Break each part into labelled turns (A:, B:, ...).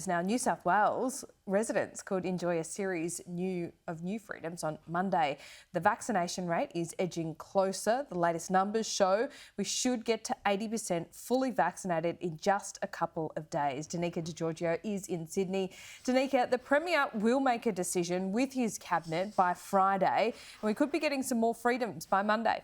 A: Now, New South Wales residents could enjoy a series of new freedoms on Monday. The vaccination rate is edging closer. The latest numbers show we should get to 80% fully vaccinated in just a couple of days. Danica DiGiorgio is in Sydney. Danica, the Premier will make a decision with his cabinet by Friday, and we could be getting some more freedoms by Monday.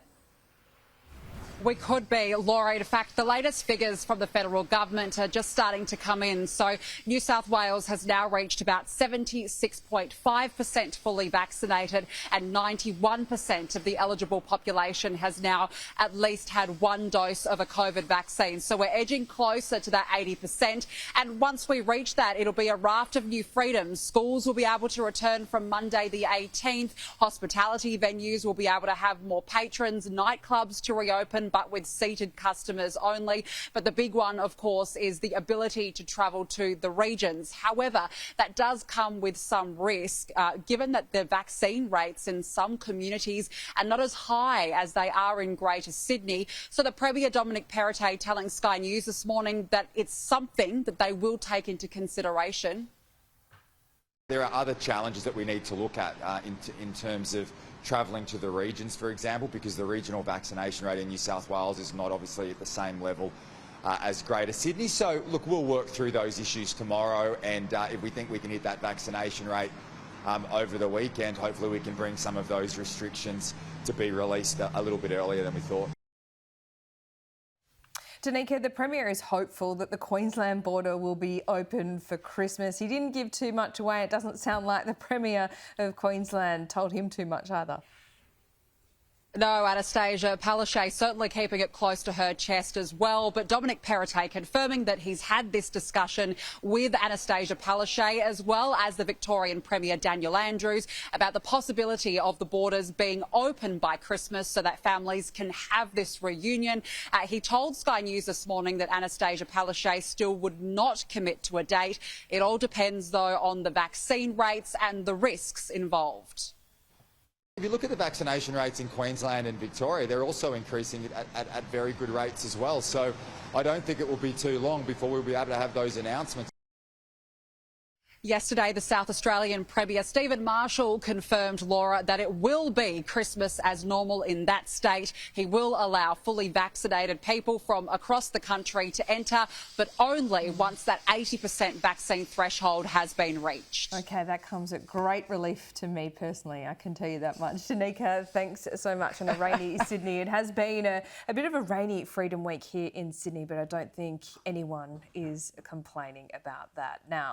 B: We could be, Laura. In fact, the latest figures from the federal government are just starting to come in. So New South Wales has now reached about 76.5% fully vaccinated, and 91% of the eligible population has now at least had one dose of a COVID vaccine. So we're edging closer to that 80%. And once we reach that, it'll be a raft of new freedoms. Schools will be able to return from Monday the 18th. Hospitality venues will be able to have more patrons, nightclubs to reopen, but with seated customers only. But the big one, of course, is the ability to travel to the regions. However, that does come with some risk, given that the vaccine rates in some communities are not as high as they are in Greater Sydney. So the Premier, Dominic Perrottet, telling Sky News this morning that it's something that they will take into consideration.
C: There are other challenges that we need to look at in terms of travelling to the regions, for example, because the regional vaccination rate in New South Wales is not obviously at the same level as Greater Sydney. So, look, we'll work through those issues tomorrow, and if we think we can hit that vaccination rate over the weekend, hopefully we can bring some of those restrictions to be released a little bit earlier than we thought.
A: Danica, the Premier is hopeful that the Queensland border will be open for Christmas. He didn't give too much away. It doesn't sound like the Premier of Queensland told him too much either.
B: No, Anastasia Palaszczuk certainly keeping it close to her chest as well. But Dominic Perrottet confirming that he's had this discussion with Anastasia Palaszczuk, as well as the Victorian Premier Daniel Andrews, about the possibility of the borders being open by Christmas so that families can have this reunion. He told Sky News this morning that Anastasia Palaszczuk still would not commit to a date. It all depends, though, on the vaccine rates and the risks involved.
C: If you look at the vaccination rates in Queensland and Victoria, they're also increasing at very good rates as well. So I don't think it will be too long before we'll be able to have those announcements.
B: Yesterday, the South Australian Premier Stephen Marshall confirmed, Laura, that it will be Christmas as normal in that state. He will allow fully vaccinated people from across the country to enter, but only once that 80% vaccine threshold has been reached.
A: OK, that comes at great relief to me personally, I can tell you that much. Danica, thanks so much on a rainy Sydney. It has been a bit of a rainy Freedom Week here in Sydney, but I don't think anyone is complaining about that. Now,